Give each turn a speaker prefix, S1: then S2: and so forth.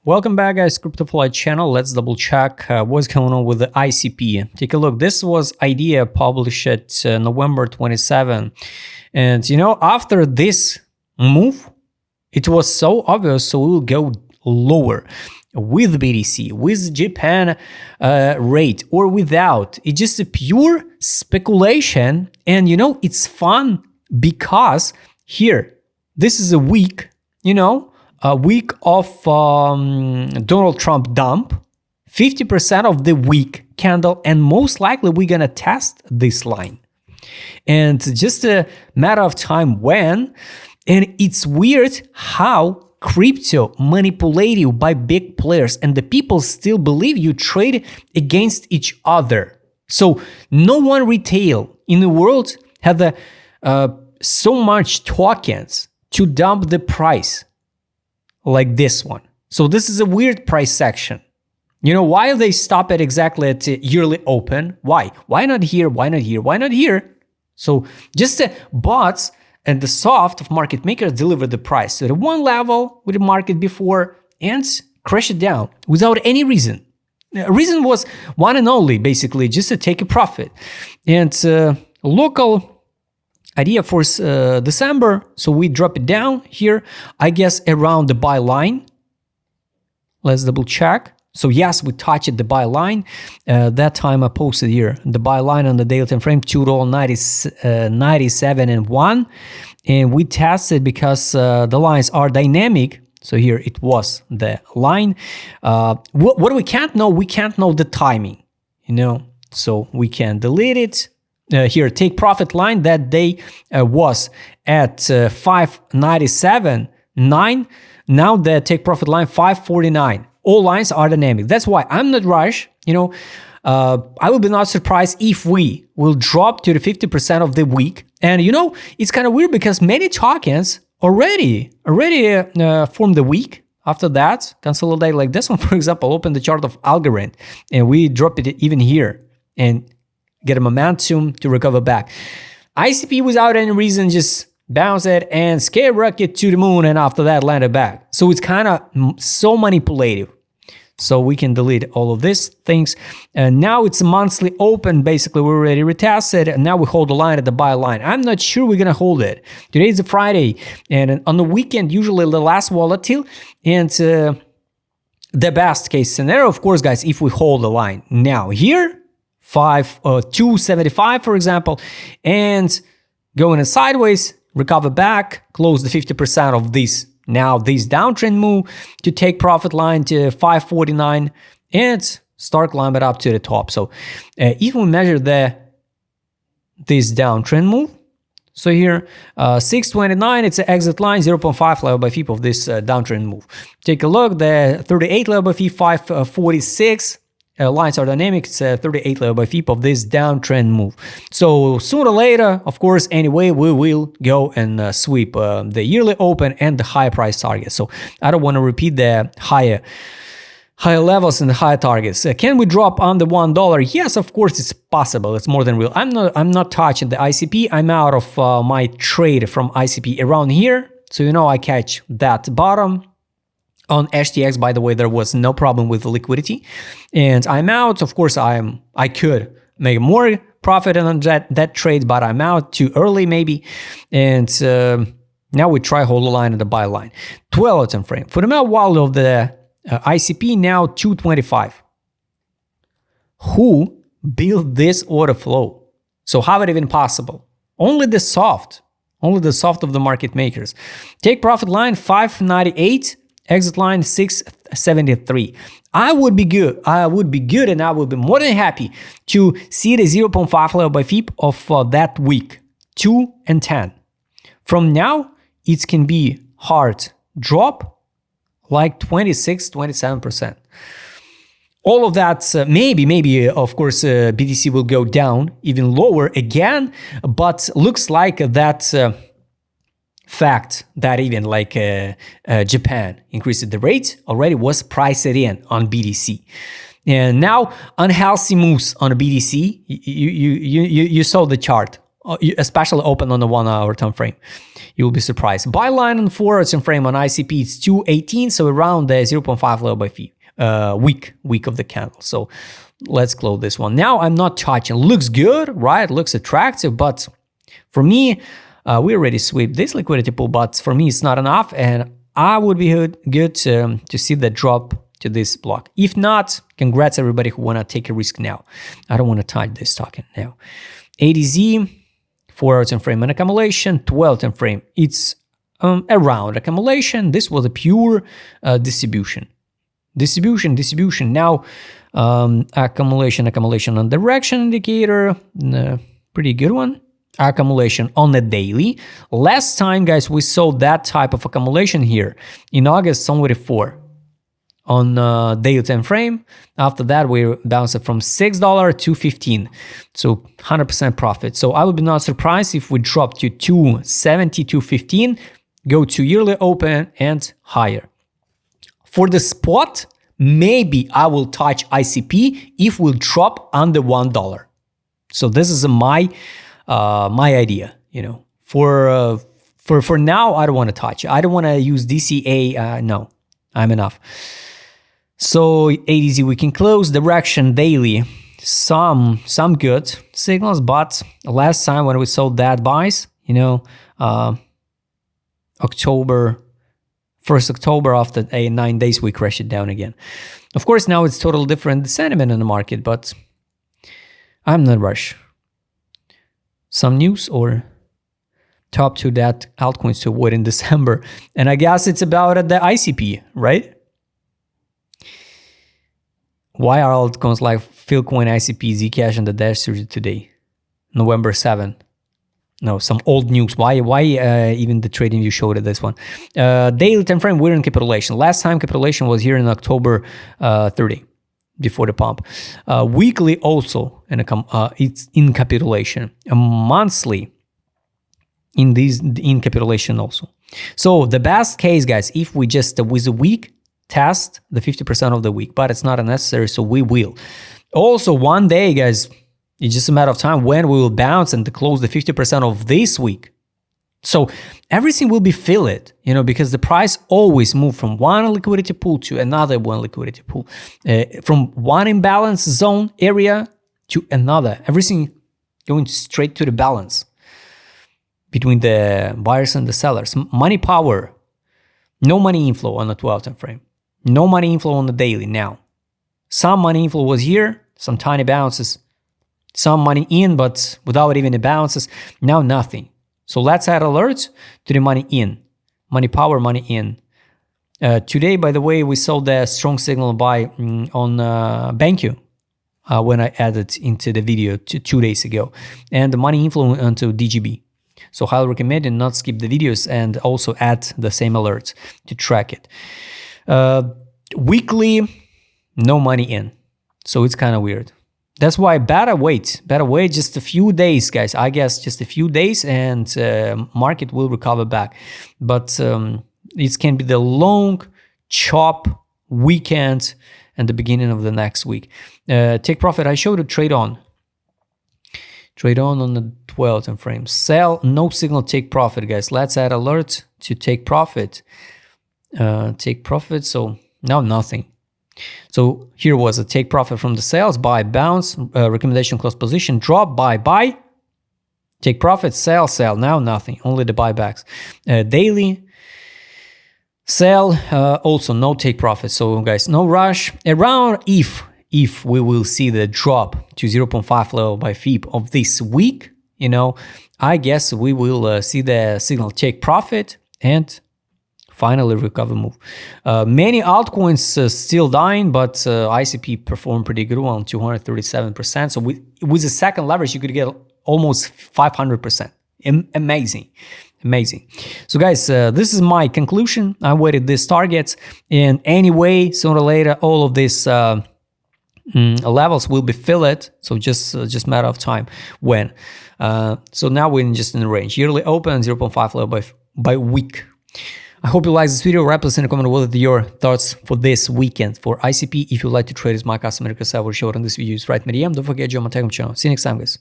S1: Welcome back, guys. CryptoFly channel. Let's double check what's going on with the ICP. Take a look. This was idea published at November 27. And after this move, it was so obvious. So we will go lower with BTC, with Japan rate or without. It's just a pure speculation. And it's fun because here, this is a week, a week of Donald Trump dump, 50% of the week candle, and most likely we're gonna test this line. And just a matter of time when, and it's weird how crypto manipulated by big players and the people still believe you trade against each other. So no one retail in the world had so much tokens to dump the price like this one. So this is a weird price section. Why they stop it exactly at yearly open? Why? Why not here? Why not here? Why not here? So just the bots and the soft of market makers deliver the price. So at one level with the market before and crash it down without any reason. The reason was one and only, basically, just to take a profit. And local idea for December, so we drop it down here, I guess around the buy line. Let's double check. So yes, we touched the buy line. That time I posted here the buy line on the daily time frame, $2.97 and 1, and we tested because the lines are dynamic. So here it was the line. What we can't know the timing, so we can delete it. Here, take profit line that day was at 597.9. Now the take profit line 549. All lines are dynamic. That's why I'm not rush. I will be not surprised if we will drop to the 50% of the week. And it's kind of weird because many tokens already formed the week. After that, consolidate like this one, for example, open the chart of Algorand, and we drop it even here and get a momentum to recover back. ICP without any reason just bounce it and skyrocket to the moon, and after that landed back. So it's kind of so manipulative. So we can delete all of these things. And now it's a monthly open. Basically, we already retested, and now we hold the line at the buy line. I'm not sure we're gonna hold it. Today is a Friday, and on the weekend, usually the last volatile, and the best case scenario, of course, guys, if we hold the line. Now here, 275, for example, and going in sideways, recover back, close the 50% of this. Now this downtrend move to take profit line to 549 and start climbing up to the top. So if we measure this downtrend move, so here 629, it's an exit line, 0.5 level by FIP of this downtrend move. Take a look, the 38 level by FIP, 546. Lines are dynamic, it's 38 level by FIP of this downtrend move. So sooner or later, of course, anyway, we will go and sweep the yearly open and the higher price target. So I don't want to repeat the higher levels and the higher targets. Can we drop under $1? Yes, of course, it's possible. It's more than real. I'm not touching the ICP. I'm out of my trade from ICP around here. So I catch that bottom. On HTX, by the way, there was no problem with the liquidity, and I'm out. Of course, I could make more profit on that trade, but I'm out too early maybe. And now we try hold the line at the buy line. 12-hour time frame for the melt wallet of the ICP now 225. Who built this order flow? So how is it even possible? Only the soft of the market makers. Take profit line 598. Exit line 673. I would be good, and I would be more than happy to see the 0.5 level by FIP of that week, 2 and 10. From now, it can be hard drop like 26-27%. All of that, maybe, of course, BTC will go down even lower again, but looks like that fact that even like Japan increased the rate already was priced in on BTC. And now unhealthy moves on BTC. You saw the chart especially open on the 1 hour time frame. You'll be surprised. Buy line on 4 hour time frame on ICP, it's 218, so around the 0.5 level by fee, week of the candle. So let's close this one. Now I'm not touching. Looks good, right? Looks attractive, but for me, we already sweep this liquidity pool, but for me, it's not enough, and I would be good to see the drop to this block. If not, congrats everybody who want to take a risk now. I don't want to touch this token now. ADZ, 4 hour time frame and accumulation, 12 time frame. It's around accumulation. This was a pure distribution. Now, accumulation on direction indicator, pretty good one. Accumulation on the daily. Last time, guys, we saw that type of accumulation here in August 24 on daily time frame. After that, we bounced it from $6 to $15, so 100% profit. So I would be not surprised if we drop to 270 to 15, go to yearly open and higher. For the spot, maybe I will touch ICP if we'll drop under $1. So this is my idea, you know. For now, I don't want to touch. I don't want to use DCA. No, I'm enough. So ADZ we can close. Direction daily, some good signals, but last time when we saw that buys, you know, October after 9 days we crashed it down again. Of course, now it's totally different sentiment in the market, but I'm not rush. Some news or top 2 that altcoins to avoid in December, and I guess it's about the ICP, right? Why are altcoins like Philcoin, ICP, Zcash, and the Dash surged today, November 7? No, some old news. Why even the trading view showed it this one? Daily time frame, we're in capitulation. Last time capitulation was here in October 30, before the pump. Weekly also, it's in capitulation. Monthly, in capitulation also. So the best case, guys, if we just with a week test the 50% of the week, but it's not necessary, so we will. Also, one day, guys, it's just a matter of time when we will bounce and close the 50% of this week. So everything will be filled, you know, because the price always move from one liquidity pool to another one liquidity pool, from one imbalance zone area to another. Everything going straight to the balance between the buyers and the sellers. Money power, no money inflow on the 12 time frame. No money inflow on the daily now. Some money inflow was here, some tiny bounces, some money in, but without even the bounces. Now nothing. So let's add alerts to the money in, money power, money in. Today, by the way, we saw the strong signal buy on BankU when I added into the video 2 days ago, and the money inflow onto DGB. So highly recommend and not skip the videos, and also add the same alerts to track it. Weekly, no money in. So it's kind of weird. That's why better wait just a few days, guys. I guess just a few days, and market will recover back. But it can be the long chop weekend and the beginning of the next week. Take profit. I showed a trade on the 12 time frame. Sell, no signal, take profit, guys. Let's add alert to take profit. Take profit. So now nothing. So here was a take profit from the sales, buy, bounce, recommendation, close position, drop, buy, take profit, sell, now nothing, only the buybacks. Daily, sell, also no take profit. So guys, no rush. Around if we will see the drop to 0.5 level by FIB of this week, you know, I guess we will see the signal take profit and finally recover move. Many altcoins still dying, but ICP performed pretty good one, 237%. So with the second leverage, you could get almost 500%. Amazing. So guys, this is my conclusion. I weighted these targets, and anyway, sooner or later, all of these levels will be filled. So just matter of time when. So now we're just in the range. Yearly open 0.5 level by week. I hope you like this video. Write us in the comment what are your thoughts for this weekend for ICP. If you'd like to trade as my customer, because I will show it on this video, write me DM. Don't forget to join my Telegram channel. See you next time, guys.